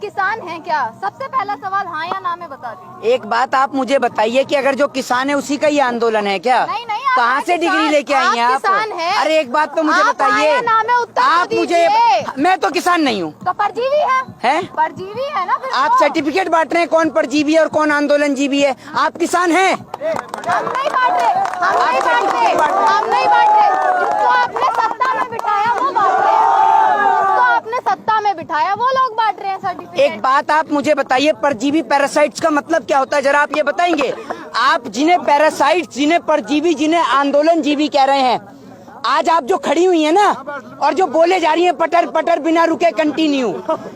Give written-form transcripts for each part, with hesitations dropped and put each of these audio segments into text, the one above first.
किसान हैं क्या? सबसे पहला सवाल हाँ या ना में बता दीजिए। एक बात आप मुझे बताइए कि अगर जो किसान है उसी का ये आंदोलन है क्या? नहीं, कहाँ से डिग्री लेके आई हैं आप? किसान हैं। अरे एक बात तो मुझे बताइए, आप मुझे, मैं तो किसान नहीं हूँ। तो परजीवी है? परजीवी है ना फिर आप सर्टिफिकेट बांट रहे हैं कौन परजीवी है और कौन आंदोलन जीवी है। आप किसान हैं? हम नहीं बांट रहे, हम नहीं बांट रहे। जिसको आपने सत्ता में बिठाया वो बांट रहे हैं, जिसको आपने सत्ता में बिठाया वो लोग बांट रहे हैं सर्टिफिकेट। एक बात आप मुझे बताइए, परजीवी पैरासाइट्स का मतलब क्या होता है, जरा आप ये बताएंगे। आप जिन्हें पैरासाइट्स, जिन्हें परजीवी, जिन्हें आंदोलन जीवी कह रहे हैं, आज आप जो खड़ी हुई है ना और जो बोले जा रही हैं पटर पटर बिना रुके कंटिन्यू,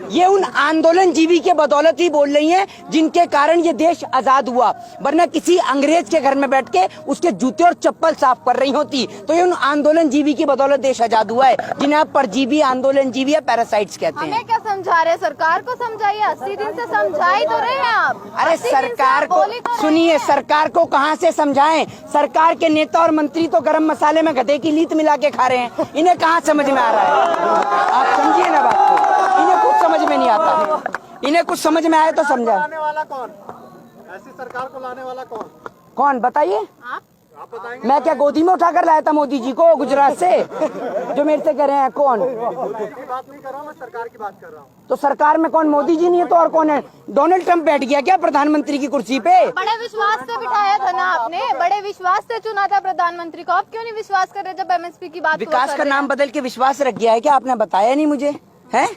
ये उन आंदोलन जीवी के बदौलत ही बोल रही हैं जिनके कारण ये देश आजाद हुआ। वरना किसी अंग्रेज के घर में बैठ के उसके जूते और चप्पल साफ कर रही होती तो ये उन आंदोलन जीवी की बदौलत देश आजाद हुआ है, जिन्हें आप परजीवी, आंदोलन जीवी या पैरासाइट्स कहते हैं। हमें क्या समझा रहे हैं? सरकार को समझाइए। 80 दिन से समझा ही तो रहे हैं आप। अरे सरकार को सुनिए, सरकार को कहाँ से समझाएं? सरकार के नेता और मंत्री तो गरम मसाले में गधे की लीत मिला के खा रहे हैं, इन्हें कहाँ समझ में आ रहा है? आप समझिए ना बात को, इन्हें कुछ समझ में नहीं आता। इन्हें कुछ समझ में आए तो समझा। लाने वाला कौन? ऐसी सरकार को लाने वाला कौन? कौन बताइए? आप बताएंगे। मैं क्या गोदी में उठाकर लाया था मोदी जी को गुजरात से, जो मेरे से कह रहे हैं कौन? मोदी जी की बात नहीं कर रहा हूँ, मैं सरकार की बात कर रहा हूँ। तो सरकार में कौन? मोदी जी नहीं है तो और कौन है? डोनाल्ड ट्रंप बैठ गया क्या प्रधानमंत्री की कुर्सी पे? बड़े विश्वास से बिठाया था ना आपने, बड़े विश्वास से चुना था प्रधानमंत्री को। आप क्यों नहीं विश्वास कर रहे जब एमएसपी की बात? विकास का नाम बदल के विश्वास रख गया है क्या? आपने बताया नहीं मुझे, है?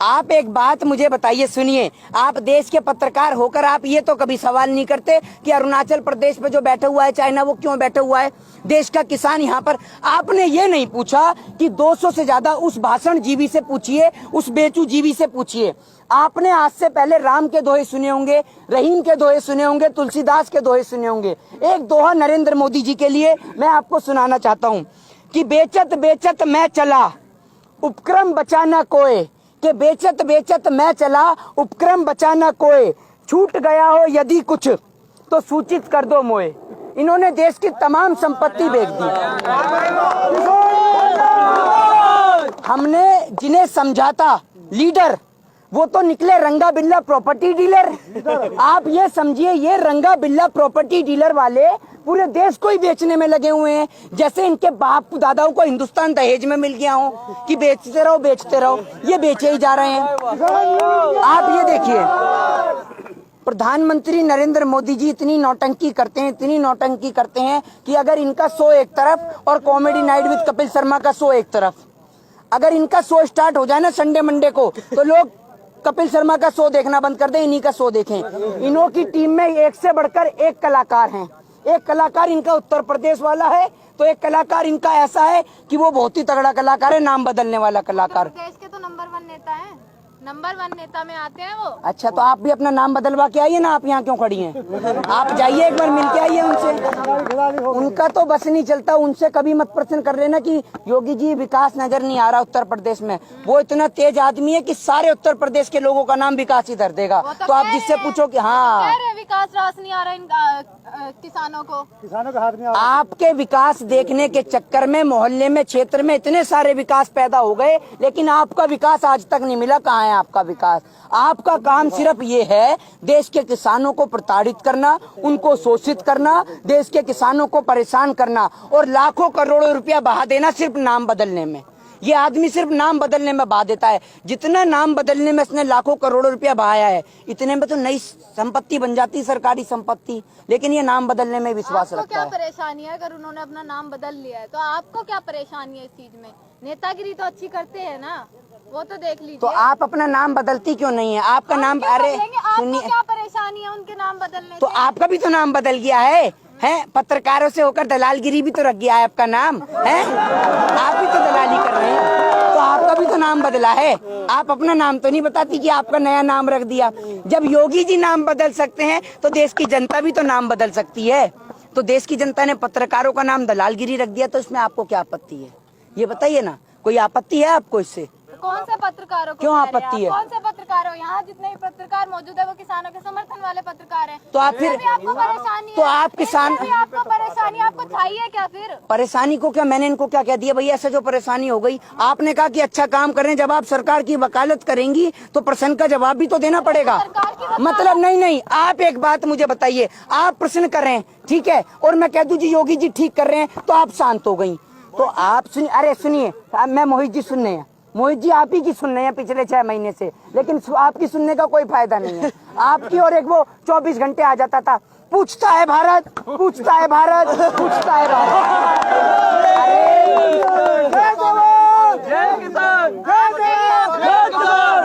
आप एक बात मुझे बताइए, सुनिए, आप देश के पत्रकार होकर आप ये तो कभी सवाल नहीं करते कि अरुणाचल प्रदेश में जो बैठा हुआ है चाइना, वो क्यों बैठा हुआ है? देश का किसान यहाँ पर, आपने ये नहीं पूछा कि 200 से ज्यादा उस भाषण जीवी से पूछिए, उस बेचू जीवी से पूछिए। आपने आज से पहले राम के दोहे सुने होंगे, रहीम के दोहे सुने होंगे, तुलसीदास के दोहे सुने होंगे। एक दोहा नरेंद्र मोदी जी के लिए मैं आपको सुनाना चाहता हूँ कि बेचत बेचत मैं चला, उपक्रम बचाना कोय, कि बेचत बेचत मैं चला, उपक्रम बचाना कोय, छूट गया हो यदि कुछ तो सूचित कर दो मोए। इन्होंने देश की तमाम संपत्ति बेच दी। हमने जिन्हें समझाता लीडर, वो तो निकले रंगा बिल्ला प्रॉपर्टी डीलर। आप ये समझिए, ये रंगा बिल्ला प्रॉपर्टी डीलर वाले पूरे देश को ही बेचने में लगे हुए हैं, जैसे इनके बाप दादाओं को हिंदुस्तान दहेज में मिल गया हो कि बेचते रहो बेचते रहो, ये बेचे ही जा रहे हैं। आप ये देखिए, प्रधानमंत्री नरेंद्र मोदी जी इतनी नौटंकी करते हैं, इतनी नौटंकी करते हैं कि अगर इनका शो एक तरफ और comedy night with Kapil Sharma का शो एक तरफ, अगर इनका शो स्टार्ट हो जाए ना संडे मंडे को, तो लोग कपिल शर्मा का शो देखना बंद कर दें, इन्हीं का शो देखें। इन्हों की टीम में एक से बढ़कर एक कलाकार हैं। एक कलाकार इनका उत्तर प्रदेश वाला है, तो एक कलाकार इनका ऐसा है कि वो बहुत ही तगड़ा कलाकार है, नाम बदलने वाला कलाकार। देश के तो नंबर 1 नेता हैं, नंबर 1 नेता में आते हैं वो। अच्छा, तो आप भी अपना नाम बदलवा के आइए ना, आप यहाँ क्यों खड़ी हैं? आप जाइए एक बार मिल के आइए उनसे। उनका तो बस नहीं चलता, उनसे कभी मत प्रश्न कर लेना कि योगी जी विकास नजर नहीं आ रहा उत्तर प्रदेश में। वो इतना तेज आदमी है कि सारे उत्तर प्रदेश के लोगों का नाम विकास ही धर देगा। तो आप जिससे पूछो कि हाँ विकास रास नहीं आ रहा इन किसानों को हाथ में आपके विकास देखने के चक्कर में मोहल्ले में, क्षेत्र में इतने सारे विकास पैदा हो गए, लेकिन आपका विकास आज तक नहीं मिला। कहाँ है आपका विकास? आपका काम सिर्फ ये है देश के किसानों को प्रताड़ित करना, उनको शोषित करना, देश के किसानों को परेशान करना और लाखों करोड़ों रुपया बहा देना सिर्फ नाम बदलने में। ये आदमी सिर्फ नाम बदलने में बहा देता है। जितना नाम बदलने में इसने लाखों करोड़ों रुपया बहाया है, इतने में तो नई संपत्ति बन जाती, सरकारी संपत्ति, लेकिन ये नाम बदलने में विश्वास रखता है। क्या परेशानी है अगर उन्होंने अपना नाम बदल लिया है? तो आपको क्या परेशानी है इस चीज में? नेतागिरी तो अच्छी करते हैं ना, वो तो देख लीजिए। तो आप अपना नाम बदलती क्यों नहीं है? आपका नाम, अरे सुनिए, क्या परेशानी है उनके नाम बदलने तो आपका भी तो नाम बदल गया है, हैं? पत्रकारों से होकर दलालगिरी भी तो रख गया है आपका नाम, है? आप भी तो दलाली कर रहे हैं, तो आपका भी तो नाम बदला है। आप अपना नाम तो नहीं बताती कि आपका नया नाम रख दिया। जब योगी जी नाम बदल सकते हैं तो देश की जनता भी तो नाम बदल सकती है। तो देश की जनता ने पत्रकारों का नाम दलालगिरी रख दिया, तो इसमें आपको क्या आपत्ति है? ये बताइए ना, कोई आपत्ति है आपको इससे? कौन से पत्रकारों को क्यों कह रहे हैं आपत्ति है? कौन से पत्रकार हो? यहाँ जितने भी पत्रकार मौजूद है वो किसानों के समर्थन वाले पत्रकार हैं। तो आप फिर इसमें भी आपको परेशानी तो है? आप किसान इसमें भी आपको परेशानी, आपको चाहिए क्या फिर? परेशानी को क्या मैंने इनको क्या कह दिया भैया? ऐसे जो परेशानी हो गई, आपने कहा कि अच्छा काम कर रहे हैं, जब आप सरकार की वकालत करेंगी तो प्रश्न का जवाब भी तो देना पड़ेगा। सरकार की वकालत- मतलब नहीं, आप एक बात मुझे बताइए, आप प्रश्न कर रहे हैं ठीक है, और मैं कह दूं जी योगी जी ठीक कर रहे हैं तो आप शांत हो गई। तो आप सुनिए, अरे सुनिए, मैं मोहित जी सुनने हैं, मोहित जी आप ही की सुन रहे हैं पिछले 6 महीने से, लेकिन आपकी सुनने का कोई फायदा नहीं है आपकी। और एक वो 24 घंटे आ जाता था, पूछता है भारत, पूछता है भारत, पूछता है भारत।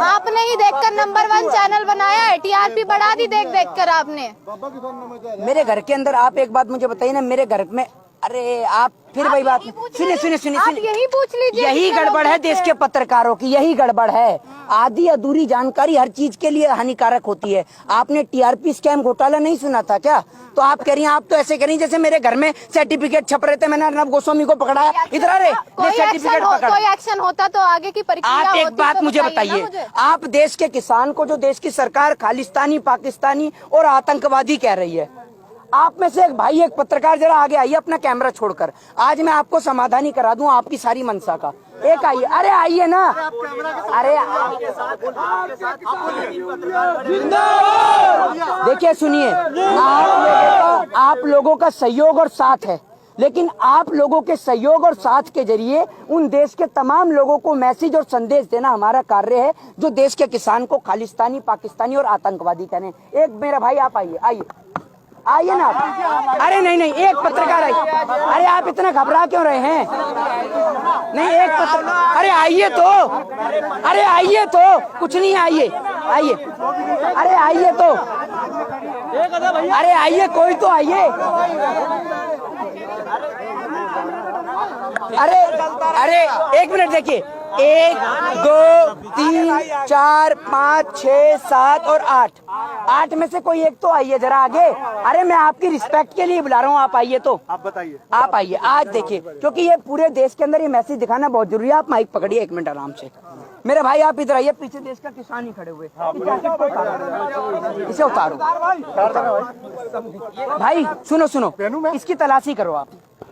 आपने ही देखकर नंबर 1 चैनल बनाया है, टीआरपी बढ़ा दी देख कर आपने। मेरे घर के अंदर आप एक बात मुझे बताइए ना, मेरे घर में, अरे आप फिर वही बात, सुनिए, आप यही पूछ लीजिए। यही गड़बड़ है देश के पत्रकारों की, यही गड़बड़ है। आधी अधूरी जानकारी हर चीज के लिए हानिकारक होती है। आपने टीआरपी स्कैम घोटाला नहीं सुना था क्या? तो आप कह रही हैं, आप तो ऐसे कह रही हैं जैसे मेरे घर में सर्टिफिकेट छप रहे थे, मैंने अर्नब गोस्वामी को पकड़ाया, इधर आ रहे सर्टिफिकेट पकड़ा। कोई एक्शन होता तो आगे की प्रक्रिया आप एक होती बात तो मुझे बताइए ना बताइए, आप देश के किसान को जो देश की सरकार खालिस्तानी, पाकिस्तानी और आतंकवादी कह रही है, आप में से एक भाई, एक पत्रकार जरा आगे आइए अपना कैमरा छोड़कर, आज मैं आपको समाधानी करा दूं आपकी सारी मनसा का। एक आइए, अरे आइए ना, अरे देखिए सुनिए, आप लोगों का सहयोग और साथ है, लेकिन आप लोगों के सहयोग और साथ के जरिए उन देश के तमाम लोगों को मैसेज और संदेश देना हमारा कार्य है, जो देश के किसान को खालिस्तानी, पाकिस्तानी और आतंकवादी कह रहे हैं। एक मेरा भाई आप आइए आइए ना। अरे नहीं, एक पत्रकार आइए। अरे आप इतना घबरा क्यों रहे हैं? नहीं, एक पत्रकार, अरे आइए तो, अरे आइए तो, कुछ नहीं, आइए, अरे आइए तो, अरे आइए, कोई तो आइए। अरे एक मिनट देखिए, 1 2 3 4 5 6 7 और 8 में से कोई एक तो आइए जरा आगे। अरे मैं आपकी रिस्पेक्ट के लिए बुला रहा हूँ, आप आइए तो, आप बताइए, आप आइए। आज देखिए, क्योंकि ये पूरे देश के अंदर ये मैसेज दिखाना बहुत जरूरी है। आप माइक पकड़िए 1 मिनट आराम से, मेरे भाई आप इधर आइए, पीछे देश का किसान ही खड़े हुए, इसे उतारो भाई। सुनो, इसकी तलाशी करो, आप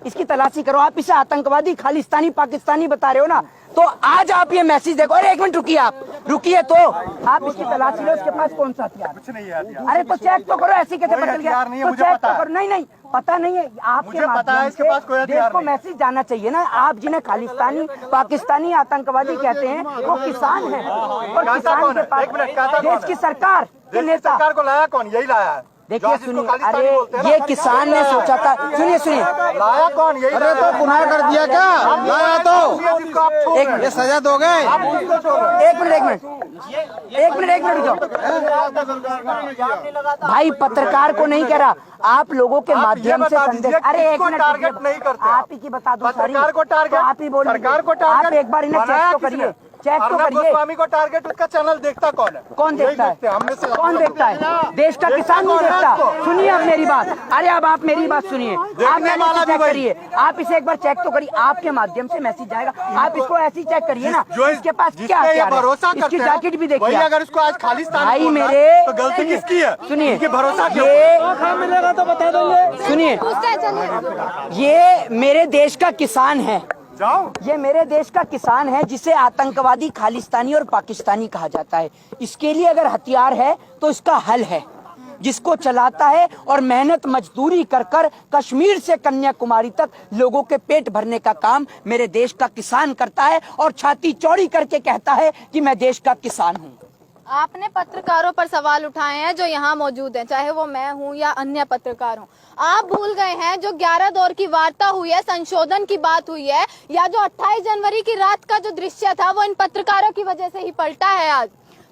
इसकी तलाशी करो। आप इसे आतंकवादी, खालिस्तानी, पाकिस्तानी बता रहे हो ना, तो आज आप ये मैसेज देखो। अरे 1 मिनट रुकिए, आप रुकिए तो, आप इसकी तलाशी लो, उसके पास कौन सा हथियार? कुछ नहीं है हथियार। अरे तो चेक तो करो, ऐसी कैसे पता गया? नहीं है, तो मुझे चेक पता तो है। करो। नहीं, पता नहीं है, आपके मुझे पता है माध्यम इसके पास कोई से हथियार देश को नहीं। मैसेज जाना चाहिए ना। आप जिन्हें खालिस्तानी, पाकिस्तानी, आतंकवादी कहते हैं, वो किसान हैं, और किसान के पास देश की सरकार के नेता। सरकार को लाया कौन? यही लाया है। देखिए सुनिए, अरे ये किसान ने सोचा था, सुनिए, लाया कौन? यही। अरे तो गुनाह कर दिया क्या? लाया तो एक सजा दोगे? एक मिनट रुको भाई, पत्रकार को नहीं कह रहा, आप लोगों के माध्यम से संदेश। अरे 1 मिनट, टारगेट नहीं करते आप ही की बता दो, सरकार को टारगेट, आप ही बोलिए, सरकार को टारगेट। आप एक बार इन्हें चेक तो करिए, चेक तो अर्नब करिए। गोस्वामी को टारगेट, उसका चैनल देखता कौन है? कौन देखता है? हमने से कौन देखता है? देश का किसान नहीं देखता। सुनिए अब मेरी बात, अरे अब आप मेरी बात सुनिए, आप मैंने चेक करिए, आप इसे एक बार चेक तो करिए, आपके माध्यम से मैसेज जाएगा, आप इसको ऐसे ही चेक करिए ना, जो इसके पास क्या ये हथियार भरोसा है, करते इसकी हैं, जैकेट भी वही देखिए। अगर इसको आज खालिस्तान भाई बोल रहा है, मेरे, तो गलती किसकी है? सुनिए, इनकी भरोसा क्यों? ये मिलेगा तो बता देंगे। सुनिए, पूछते हैं, चलिए। ये मेरे देश का किसान है, जाओ। ये मेरे देश का किसान है, जिसे आतंकवादी, खालिस्तानी और पाकिस्तानी कहा जाता है। इसके लिए अगर हथियार है तो इसका हल है, जिसको चलाता है और मेहनत मजदूरी कर कर कश्मीर से कन्याकुमारी तक लोगों के पेट भरने का काम मेरे देश का किसान करता है, और छाती चौड़ी करके कहता है कि मैं देश का किसान हूँ। आपने पत्रकारों पर सवाल उठाए हैं जो यहाँ मौजूद हैं, चाहे वो मैं हूँ या अन्य पत्रकार हूँ। आप भूल गए हैं जो 11 दौर की वार्ता हुई है, संशोधन की बात हुई है, या जो 28 जनवरी की रात का जो दृश्य था, वो इन पत्रकारों की वजह से ही पलटा है आज।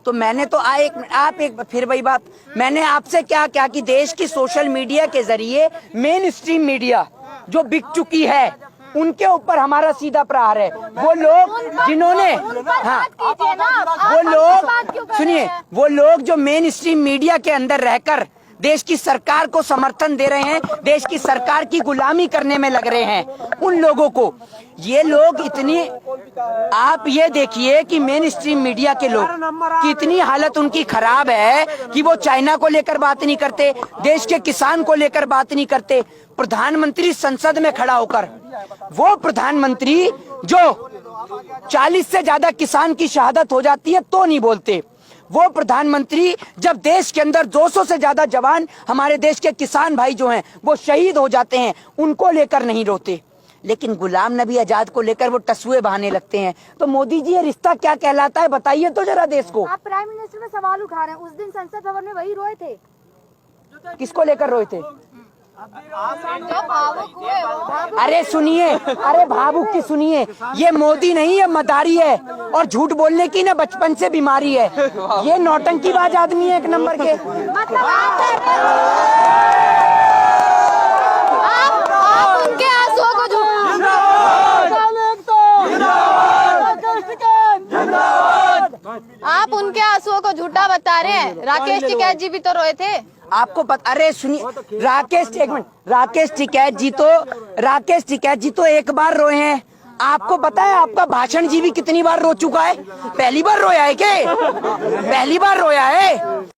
तो मैंने तो आप एक फिर वही बात, मैंने आपसे क्या कि देश की सोशल मीडिया के जरिए मेन स्ट्रीम मीडिया जो बिक चुकी है, उनके ऊपर हमारा सीधा प्रहार है। वो लोग जिन्होंने, हाँ, वो लोग सुनिए, वो लोग जो मेन स्ट्रीम मीडिया के अंदर रहकर देश की सरकार को समर्थन दे रहे हैं, देश की सरकार की गुलामी करने में लग रहे हैं, उन लोगों को ये लोग इतनी, आप ये देखिए कि मेन स्ट्रीम मीडिया के लोग की इतनी हालत उनकी खराब है कि वो चाइना को लेकर बात नहीं करते, देश के किसान को लेकर बात नहीं करते। प्रधानमंत्री संसद में खड़ा होकर, वो प्रधानमंत्री जो 40 से ज्यादा किसान की शहादत हो जाती है तो नहीं बोलते, वो प्रधानमंत्री जब देश के अंदर 200 से ज्यादा जवान हमारे देश के किसान भाई जो हैं वो शहीद हो जाते हैं, उनको लेकर नहीं रोते। लेकिन गुलाम नबी आजाद को लेकर वो टसुए बहाने लगते हैं। तो मोदी जी, ये रिश्ता क्या कहलाता है, बताइए तो जरा देश को। आप प्राइम मिनिस्टर में सवाल उठा रहे हैं, उस दिन संसद भवन में वही रोए थे। किसको लेकर रोए थे? जो भावुक हुए वो। अरे सुनिए, अरे भावुक की सुनिए, ये मोदी नहीं, ये मदारी है और झूठ बोलने की ना बचपन से बीमारी है। ये नौटंकीबाज आदमी है एक नंबर के। मतलब आप उनके आंसुओं को आप उनके आंसुओं को झूठा बता रहे हैं। राकेश टिकैत जी भी तो रोए थे। आपको पता, अरे सुनिए, राकेश टिकैत जी तो एक बार रोए हैं। आपको पता है आपका भाषण जी भी कितनी बार रो चुका है? पहली बार रोया है क्या? पहली बार रोया है?